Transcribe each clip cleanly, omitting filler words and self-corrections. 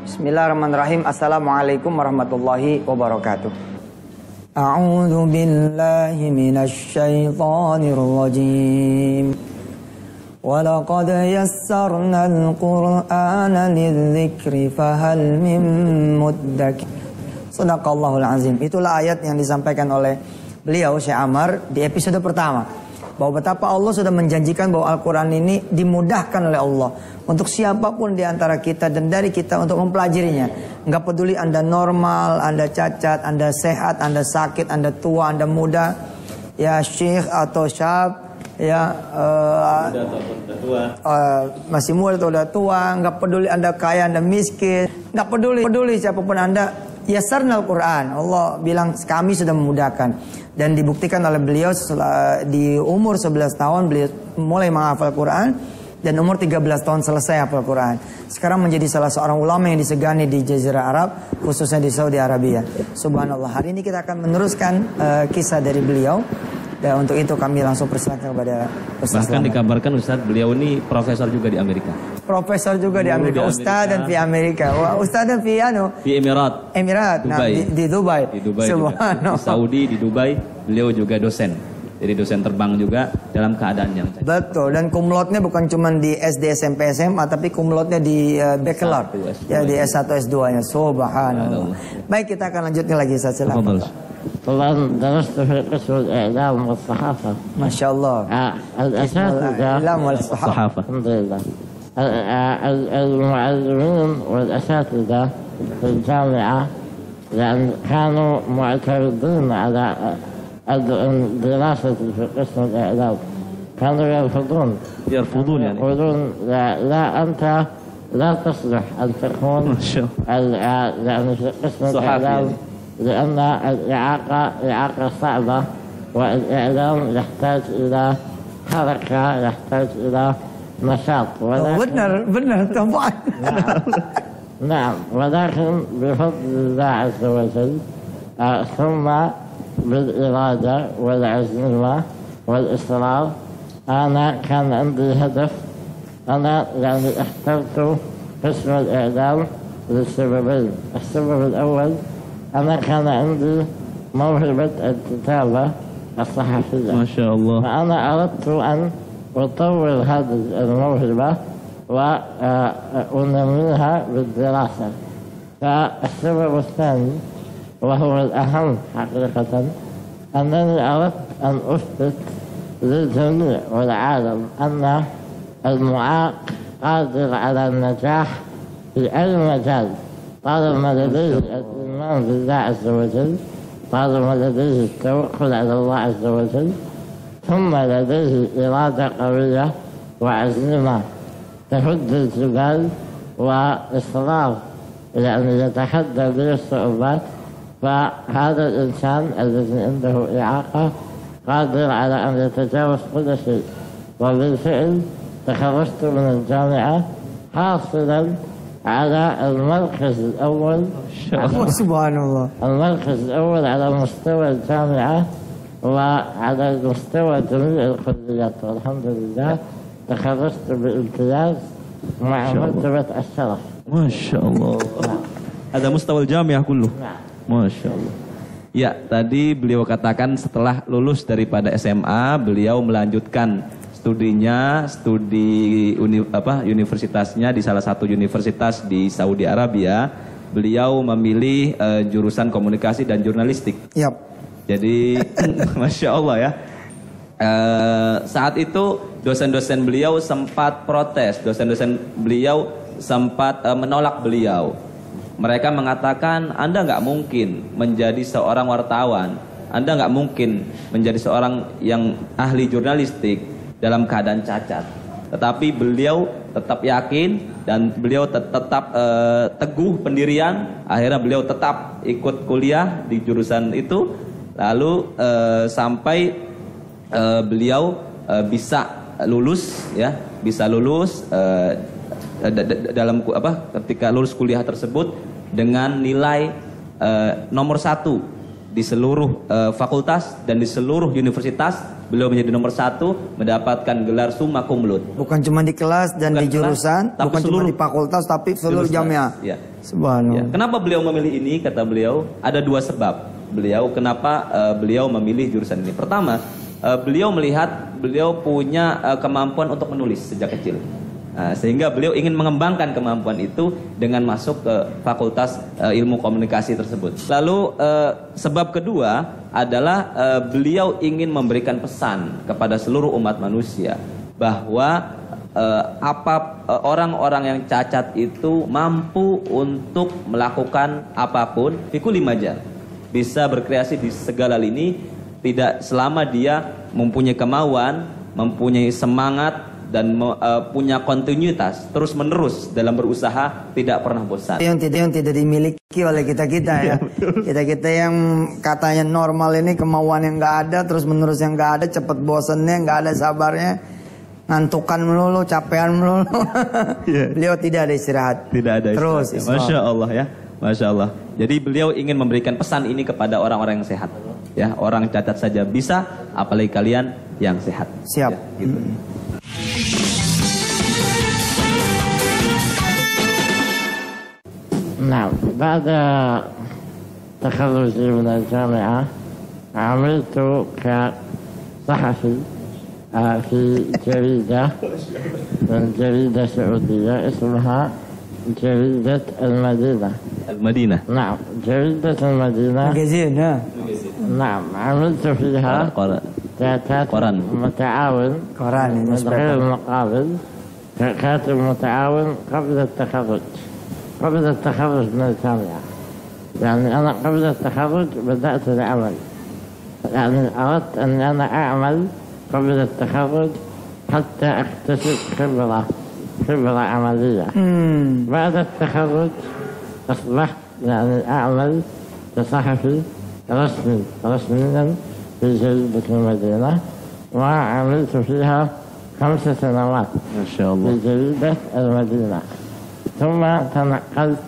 Bismillahirrahmanirrahim. Assalamualaikum warahmatullahi wabarakatuh. A'udzu billahi minasy syaithanir rajim. Walaqad yassarnal Qur'ana lidzikri fahal mim muddakir. Shadaqallahul azim. Itulah ayat yang disampaikan oleh beliau Syekh Ammar di episode pertama. Bahwa betapa Allah sudah menjanjikan bahwa Al-Quran ini dimudahkan oleh Allah untuk siapapun di antara kita dan dari kita untuk mempelajarinya. Enggak peduli Anda normal, Anda cacat, Anda sehat, Anda sakit, Anda tua, Anda muda, ya syekh atau syab, ya masih muda atau udah tua, enggak peduli Anda kaya, Anda miskin, enggak peduli siapapun Anda. Yassarnal Quran. Allah bilang kami sudah memudahkan. Dan dibuktikan oleh beliau di umur 11 tahun beliau mulai menghafal Quran. Dan umur 13 tahun selesai hafal Quran. Sekarang menjadi salah seorang ulama yang disegani di Jazirah Arab, khususnya di Saudi Arabia. Subhanallah. Hari ini kita akan meneruskan kisah dari beliau. Dan untuk itu kami langsung persilakan kepada Ustaz. Bahkan dikabarkan Ustaz beliau ini profesor juga di Amerika. Profesor juga di Amerika. Ustaz dan di Amerika. Wah, Ustaz dan di Emirat. Dubai. Nah, di Dubai. Di Dubai. Subhanallah. Di Saudi, di Dubai. Beliau juga dosen. Jadi dosen terbang juga dalam keadaan yang cacat. Betul. Dan kumlotnya bukan cuma di SD, SMP, SMA, tapi kumlotnya di bachelor. Ya di S1, S2-nya. Subhanallah. Baik, kita akan lanjutkan lagi. Silakan. طبعا درست في قسم الإعلام والصحافة. ما شاء الله. الأساتذة الإعلام والصحافة. الحمد لله. المعلمين والأساتذة في الجامعة لأن كانوا معترضين على الدراسة في قسم الإعلام. كانوا يرفضون يعني. يقولون لا أنت لا تصلح أن تكون يعني في قسم الإعلام. لأن الإعاقة صعبة والإعلام يحتاج إلى حركة يحتاج إلى نشاط benar طبعا نعم ولكن بفضل الله عز وجل ثم بالإرادة والعزيمة والإصرار أنا كان عندي هدف أنا يعني اخترت قسم الإعلام لسببين. السبب الأول أنا كان عندي موهبة الكتابة الصحفية ما شاء الله. فأنا أردت أن أطور هذه الموهبة وأنميها بالدراسة. فالسبب الثاني وهو الأهم حقيقة أنني أردت أن أثبت للجميع والعالم أن المعاق قادر على النجاح في أي مجال طالما لديه الإيمان بالله عز وجل، طالما لديه التوكل على الله عز وجل، ثم لديه إرادة قوية وعزيمة تهد الجبال وإصرار يعني يتحدى به الصعوبات. فهذا الإنسان الذي عنده إعاقة قادر على أن يتجاوز كل شيء. وبالفعل تخرجت من الجامعة حاصلا على المركز الأول. سبحان الله. المركز الأول على مستوى الجامعة وعلى مستوى جميع الكليات والحمد لله تخرجت بامتياز مع مرتبة الشرف. ما شاء الله. Ada mustawal jamiah kullu. Masya Allah. Ya, tadi beliau katakan setelah lulus daripada SMA, beliau melanjutkan studinya, universitasnya di salah satu universitas di Saudi Arabia. Beliau memilih jurusan komunikasi dan jurnalistik. Yap. Jadi, Masya Allah ya. Saat itu dosen-dosen beliau sempat protes, dosen-dosen beliau sempat menolak beliau. Mereka mengatakan, Anda nggak mungkin menjadi seorang wartawan, Anda nggak mungkin menjadi seorang yang ahli jurnalistik dalam keadaan cacat. Tetapi beliau tetap yakin dan beliau tetap teguh pendirian. Akhirnya beliau tetap ikut kuliah di jurusan itu. Lalu sampai beliau bisa lulus ya, dalam ketika lulus kuliah tersebut dengan nilai nomor 1 di seluruh fakultas dan di seluruh universitas beliau menjadi nomor 1, mendapatkan gelar summa cum laude. Bukan cuma di kelas dan Bukan di jurusan, kelas, bukan cuma di fakultas, tapi seluruh jamiah. Ya. Subhanallah. Ya. Kenapa beliau memilih ini? Kata beliau, ada 2 sebab. Kenapa beliau memilih jurusan ini? Pertama, beliau melihat beliau punya kemampuan untuk menulis sejak kecil. Sehingga beliau ingin mengembangkan kemampuan itu dengan masuk ke fakultas ilmu komunikasi tersebut. Lalu sebab kedua adalah beliau ingin memberikan pesan kepada seluruh umat manusia bahwa orang-orang yang cacat itu mampu untuk melakukan apapun, fikul majal, bisa berkreasi di segala lini, tidak selama dia mempunyai kemauan, mempunyai semangat, dan punya kontinuitas terus menerus dalam berusaha, tidak pernah bosan. Yang tidak dimiliki oleh kita ya. Kita yang katanya normal ini, kemauan yang nggak ada, terus menerus yang nggak ada, cepet bosannya, nggak ada sabarnya, ngantukan melulu, capean melulu. Beliau tidak ada istirahat. Tidak ada istirahat. Terus, Masya Allah ya, Masya Allah. Jadi beliau ingin memberikan pesan ini kepada orang-orang yang sehat. Ya, orang cacat saja bisa, apalagi kalian yang sehat. Siap. Ya, gitu. نعم بعد تخرجي من الجامعة عملت كصحفي في جريدة من جريدة سعودية اسمها جريدة المدينة. المدينة. نعم جريدة المدينة. مجازين ها. نعم عملت فيها كاتب متعاون من غير مقابل، كاتب متعاون قبل التخرج من الجامعة. يعني أنا قبل التخرج بدأت العمل، يعني أردت أن أنا أعمل قبل التخرج حتى أكتسب خبرة عملية. بعد التخرج أصبحت يعني أعمل كصحفي رسميا في جريدة المدينة، وعملت فيها 5 سنوات ما شاء الله في جريدة المدينة. ثم تنقلت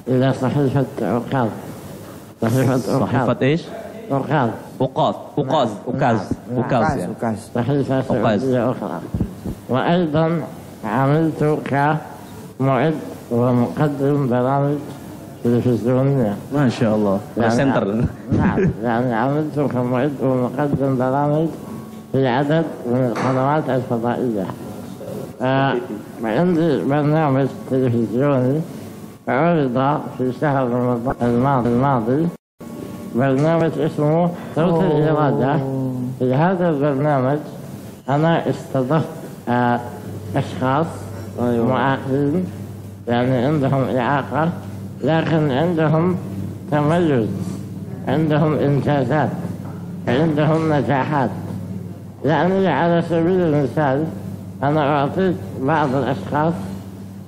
إلى صحيفة عكاظ. صحيفة إيش؟ عكاظ. أوكاز يعني. صحيفة سعودية أخرى. وأيضا عملت كمعد ومقدم برامج تلفزيونية. ما شاء الله. سنتر. نعم يعني عملت كمعد ومقدم برامج في عدد من القنوات الفضائية. عندي برنامج تلفزيوني عرض في شهر رمضان الماضي، برنامج اسمه صوت الإرادة. في هذا البرنامج أنا استضفت أشخاص معاقين، يعني عندهم إعاقة لكن عندهم تميز، عندهم إنجازات، عندهم نجاحات. يعني على سبيل المثال أنا أعطيت بعض الأشخاص،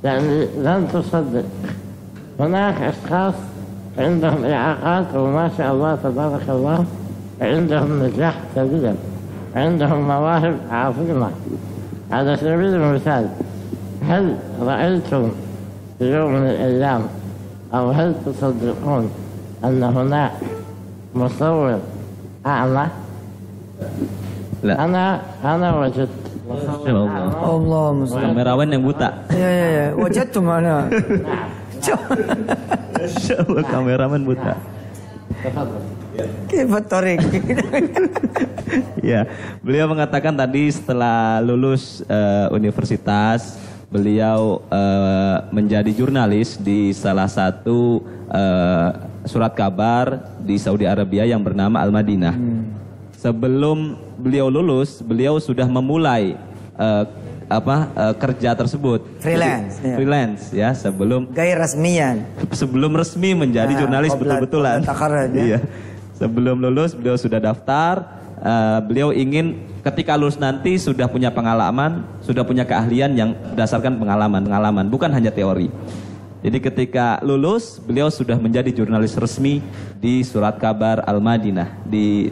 يعني لن تصدق، هناك أشخاص عندهم إعاقات وما شاء الله تبارك الله عندهم نجاح كبير، عندهم مواهب عظيمة. على سبيل المثال، هل رأيتم في يوم من الأيام أو هل تصدقون أن هناك مصور أعمى؟ لا. أنا وجدت Allah musta'an. Kamerawan yang buta. Ya. Wajadtu mana? Masya Allah, kameraman buta. Kifatorik. Ya, beliau mengatakan tadi setelah lulus universitas, beliau menjadi jurnalis di salah satu surat kabar di Saudi Arabia yang bernama Al-Madinah. Sebelum beliau lulus, beliau sudah memulai kerja tersebut. Freelance ya, sebelum resmi menjadi jurnalis betul-betulan. Iya. Sebelum lulus beliau sudah daftar. Beliau ingin ketika lulus nanti sudah punya pengalaman, sudah punya keahlian yang berdasarkan pengalaman, bukan hanya teori. Jadi ketika lulus, beliau sudah menjadi jurnalis resmi di surat kabar Al-Madinah di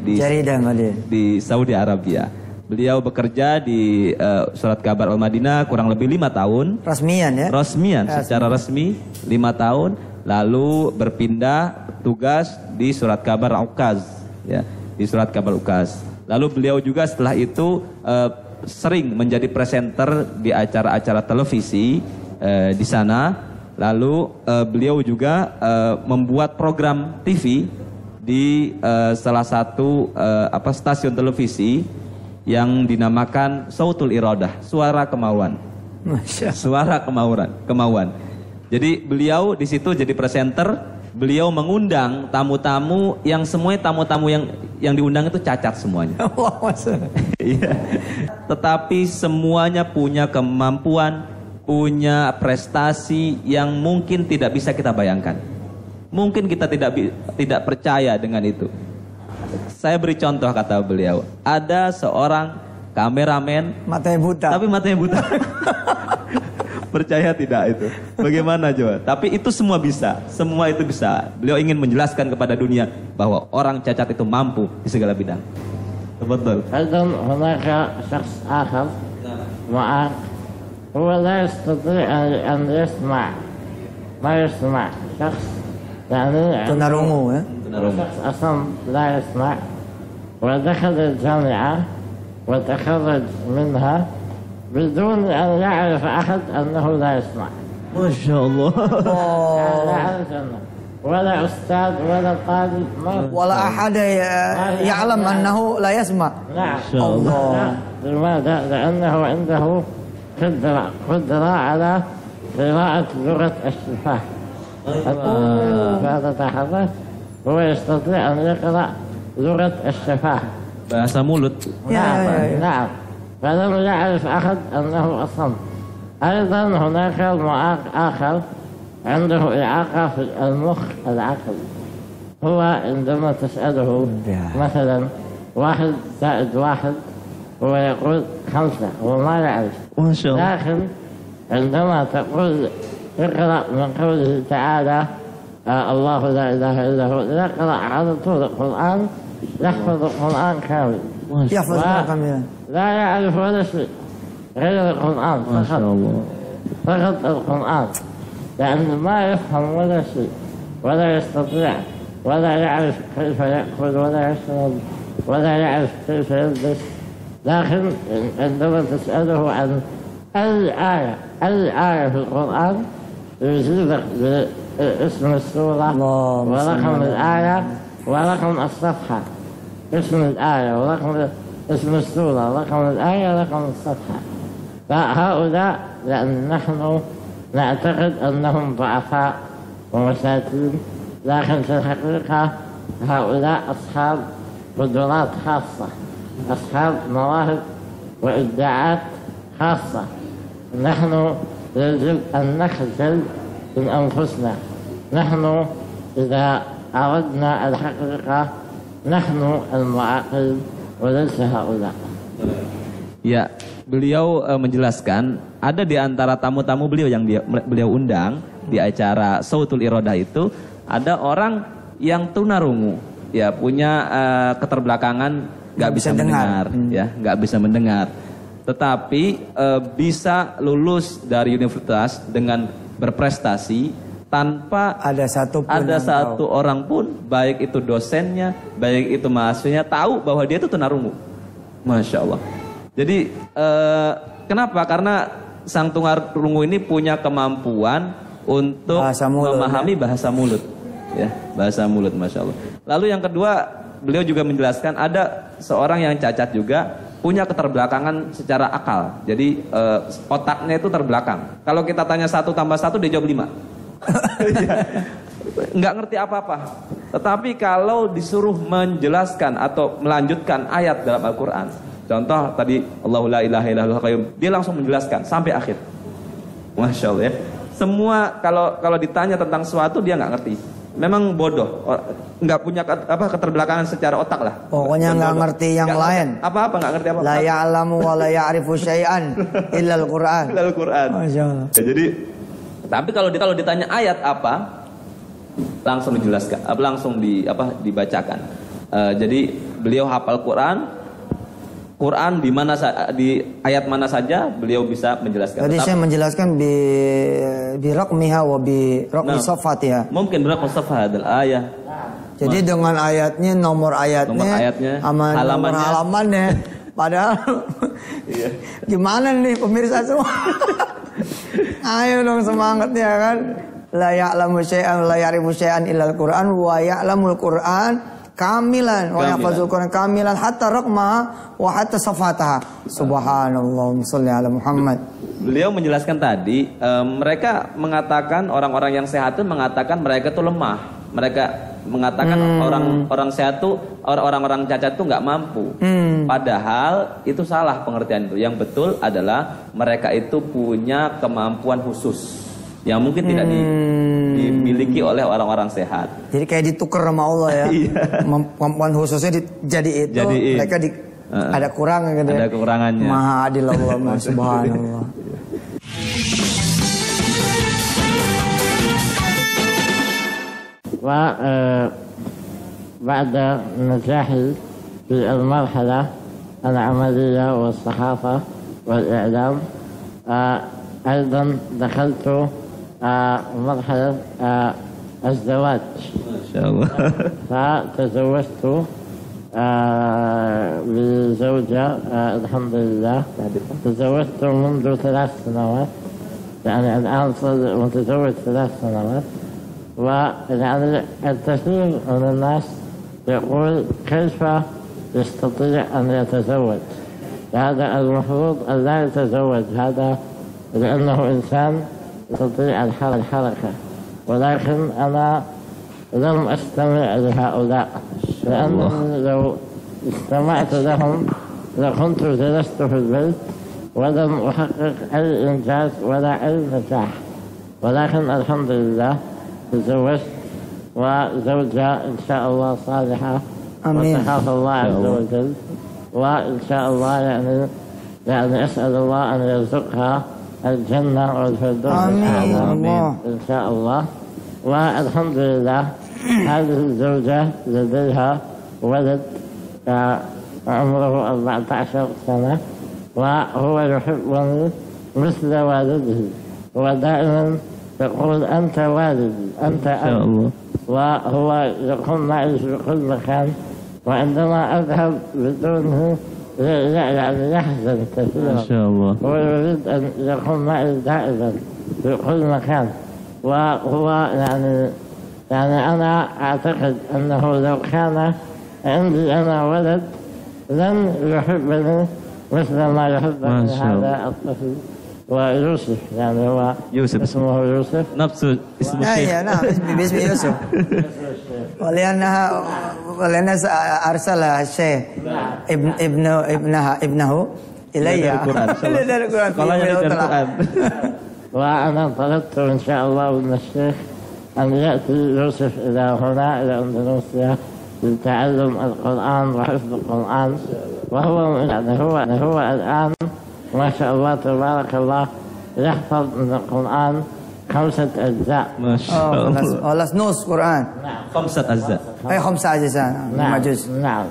Saudi Arabia. Beliau bekerja di surat kabar Al-Madinah kurang lebih 5 tahun. Resmian secara resmi 5 tahun. Lalu berpindah tugas di surat kabar Ukaz, ya, di surat kabar Ukaz. Lalu beliau juga setelah itu sering menjadi presenter di acara-acara televisi di sana. Lalu beliau juga membuat program TV di salah satu stasiun televisi yang dinamakan Sautul Iradah, suara kemauan. Suara kemauan. Jadi beliau di situ jadi presenter, beliau mengundang tamu-tamu yang semuanya tamu-tamu yang diundang itu cacat semuanya. Iya. Tetapi semuanya punya kemampuan, punya prestasi yang mungkin tidak bisa kita bayangkan. Mungkin kita tidak percaya dengan itu. Saya beri contoh, kata beliau. Ada seorang kameramen matanya buta. Tapi matanya buta. Percaya tidak itu? Bagaimana coba? Tapi itu semua bisa. Semua itu bisa. Beliau ingin menjelaskan kepada dunia bahwa orang cacat itu mampu di segala bidang. Betul. أيضا هناك شخص آخر معاق هو لا يستطيع أن يسمع ما يسمع شخص يعني tunarungu ya. شخص أصلا لا يسمع ودخل الجامعة وتخرج منها بدون أن يعرف أحد أنه لا يسمع. ما شاء الله. لا يعرف أنه ولا أستاذ ولا طالب ولا أحد يعلم أنه لا يسمع. نعم. ما شاء الله. لماذا؟ لأنه عنده قدرة على قراءة لغة الشفاه. هذا تحدث هو يستطيع أن يقرأ لغة الشفاه. Bahasa mulut. نعم. فلم يعرف أحد أنه أصم. أيضا هناك معاق آخر عنده إعاقة في المخ العقلي. هو عندما تسأله مثلا 1+1 هو يقول 5 وما يعرف. ما شاء الله. لكن عندما تقول اقرأ من قوله تعالى الله لا إله إلا هو يقرأ على طول القرآن، يحفظ القرآن كامل. يحفظ القرآن. لا يعرف ولا شيء غير القرآن ما شاء الله. فقط القرآن، لأنه ما يفهم ولا شيء ولا يستطيع ولا يعرف كيف يأكل ولا يشرب ولا يعرف كيف يلبس. لكن عندما تسأله عن أي آية في القرآن يجيبك باسم السورة ورقم الآية ورقم الصفحة. اسم الآية ورقم اسم السورة ورقم الآية ورقم الصفحة. فهؤلاء لأن نحن نعتقد أنهم ضعفاء ومساكين، لكن في الحقيقة هؤلاء أصحاب قدرات خاصة، أصحاب مواهب وإبداعات خاصة. نحن يجب أن نخجل من أنفسنا. نحن إذا أردنا الحقيقة نحن المعاقين وليس هؤلاء. Ya, beliau menjelaskan ada di antara tamu-tamu beliau yang beliau undang di acara Sautul Iradah itu ada orang yang tunarungu, ya punya keterbelakangan, nggak bisa mendengar, ya nggak bisa mendengar, tetapi bisa lulus dari universitas dengan berprestasi tanpa ada satu orang pun, baik itu dosennya, baik itu mahasiswanya tahu bahwa dia itu tunarungu. Masya Allah. Jadi kenapa? Karena sang tunarungu ini punya kemampuan untuk memahami bahasa mulut, ya bahasa mulut, masya Allah. Lalu yang kedua, beliau juga menjelaskan ada seorang yang cacat juga punya keterbelakangan secara akal. Jadi otaknya itu terbelakang. Kalau kita tanya 1 + 1 dia jawab 5. Nggak ngerti apa-apa. Tetapi kalau disuruh menjelaskan atau melanjutkan ayat dalam Al-Quran, contoh tadi Allahu la ilaha illallah qayyum, dia langsung menjelaskan sampai akhir. Masya Allah ya. Semua kalau ditanya tentang sesuatu dia nggak ngerti. Memang bodoh, nggak punya keterbelakangan secara otak lah. Pokoknya nggak ngerti yang lain. Apa-apa nggak ngerti apa-apa. La ya'lamu wa la ya'rifu syai'an illal Qur'an. Illal Qur'an. Masya Allah. Ya, jadi tapi kalau ditanya ayat apa, langsung dijelaskan, langsung dibacakan. Jadi beliau hafal Quran di ayat mana saja beliau bisa menjelaskan. Tadi saya menjelaskan bi raqmiha wa bi raqmi safatiha. Mungkin bi raqmi safat ayat. Jadi dengan ayatnya, nomor ayatnya, sama nomor halamannya. Padahal gimana nih pemirsa semua? Ayo dong semangatnya kan. La ya'lamu syai'an la ya'rifu syai'an illal Qur'an wa ya'lamul Qur'an kamilan wa yahfazul Qur'an kamilan hatta raqma wa hatta safataha. Subhanallah, sholli ala Muhammad. Beliau menjelaskan tadi, mereka mengatakan, orang-orang yang sehat itu mengatakan mereka itu lemah. Mereka mengatakan orang sehat itu, orang-orang cacat itu nggak mampu. Padahal itu salah pengertian itu. Yang betul adalah mereka itu punya kemampuan khusus yang mungkin tidak dimiliki oleh orang-orang sehat. Jadi kayak ditukar sama Allah ya. Kemampuan khususnya jadi itu, mereka ada kurang gitu. Ada kekurangannya. Maha adil Allah, Maha subhanallah. وبعد نجاحي في المرحلة العملية والصحافة والإعلام أيضا دخلت مرحلة الزواج. ما شاء الله. فتزوجت بزوجة الحمد لله. تزوجت منذ 3 سنوات، يعني الآن صار متزوج 3 سنوات. ويعني الكثير من الناس يقول كيف يستطيع أن يتزوج؟ هذا المفروض أن لا يتزوج، هذا لأنه إنسان يستطيع الحركة. ولكن أنا لم أستمع لهؤلاء، لأنني لو استمعت لهم لكنت جلست في البيت ولم أحقق أي إنجاز ولا أي نجاح. ولكن الحمد لله تزوجت وزوجة إن شاء الله صالحة وتخاف الله عز وجل، وإن شاء الله يعني أسأل الله أن يرزقها الجنة والفردوس الأعلى إن شاء الله. والحمد لله هذه الزوجة لديها ولد عمره 14 سنة، وهو يحبني مثل والده، ودائما يقول أنت والدي، أنت أبي، وهو يقوم معي في كل مكان، وعندما أذهب بدونه يعني يحزن كثيرا. ما شاء الله. هو يريد أن يكون معي دائما في كل مكان. وهو يعني أنا أعتقد أنه لو كان عندي أنا ولد لن يحبني مثل ما يحبني هذا الطفل. ويوسف يعني هو يوسف اسمه يوسف نفسه اسمه الشيخ. نعم باسم يوسف. ولأنها أرسل الشيخ ابنه إلي. وأنا طلبت إن شاء الله من الشيخ أن يأتي يوسف إلى هنا إلى أندونيسيا لتعلم القرآن وحفظ القرآن. وهو يعني هو الآن ما شاء الله تبارك الله يحفظ من القرآن 5 أجزاء. ما شاء الله. خلاص نص قرآن. 5 أجزاء. أي 5 أجزاء. نعم. نعم.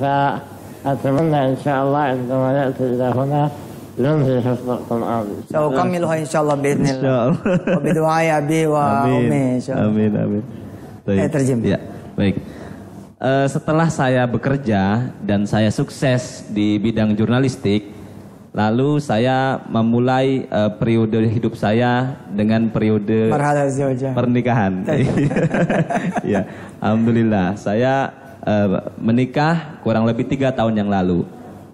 فأتمنى إن شاء الله عندما يأتي إلى هنا ينهي حفظ القرآن. سأكملها إن شاء الله بإذن الله. وبدعاء أبي وأمي إن شاء الله. Amin amin. Terjem. Ya, baik. Setelah saya bekerja dan saya sukses di bidang jurnalistik, lalu saya memulai periode hidup saya dengan periode pernikahan. Ya, alhamdulillah saya menikah kurang lebih 3 tahun yang lalu.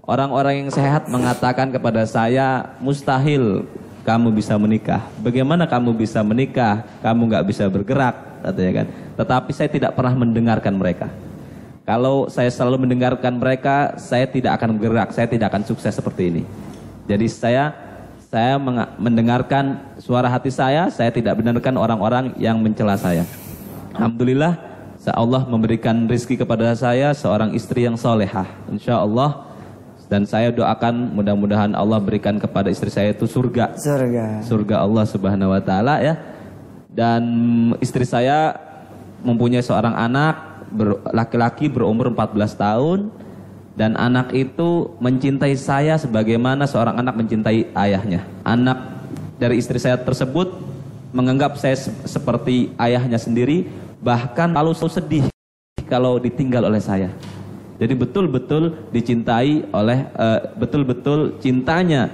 Orang-orang yang sehat mengatakan kepada saya, mustahil kamu bisa menikah. Bagaimana kamu bisa menikah? Kamu nggak bisa bergerak, katanya kan. Tetapi saya tidak pernah mendengarkan mereka. Kalau saya selalu mendengarkan mereka, saya tidak akan bergerak, saya tidak akan sukses seperti ini. Jadi saya mendengarkan suara hati saya tidak benarkan orang-orang yang mencela saya. Alhamdulillah, Allah memberikan rezeki kepada saya seorang istri yang solehah, insya Allah. Dan saya doakan mudah-mudahan Allah berikan kepada istri saya itu surga Allah Subhanahu Wa Taala ya. Dan istri saya mempunyai seorang anak laki-laki berumur 14 tahun. Dan anak itu mencintai saya sebagaimana seorang anak mencintai ayahnya. Anak dari istri saya tersebut menganggap saya seperti ayahnya sendiri, bahkan lalu sedih kalau ditinggal oleh saya. Jadi betul-betul dicintai oleh, betul-betul cintanya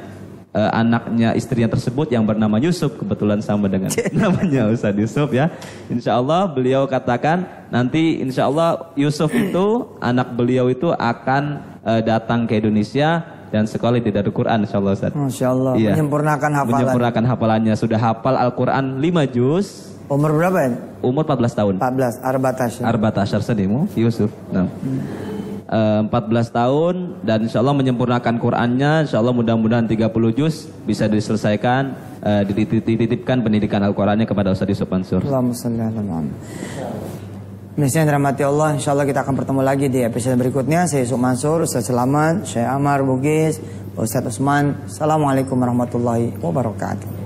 anaknya istrinya tersebut yang bernama Yusuf, kebetulan sama dengan namanya Ustaz Yusuf ya. Insya Allah beliau katakan nanti insya Allah Yusuf itu, anak beliau itu akan datang ke Indonesia dan sekolah di Darul Quran insya Allah Ustaz. Masya Allah, Iya. menyempurnakan hafalan. Menyempurnakan hafalannya, sudah hafal Al-Quran 5 juz. Umur berapa ya? Umur 14 tahun. 14, Arbatasyar. Arbatasyar sedimu, Yusuf. Nah. 14 tahun dan insya Allah menyempurnakan Qurannya, insya Allah mudah-mudahan 30 juz bisa diselesaikan, dititipkan pendidikan Al-Qurannya kepada Ustaz Yusuf Mansur. Allahumma shalli ala Muhammad. Misalnya dirahmati Allah, insya Allah kita akan bertemu lagi di episode berikutnya. Saya Yusuf Mansur, Ustaz Selamat, Syekh Amar Bugis, Ustaz Usman. Assalamualaikum warahmatullahi wabarakatuh.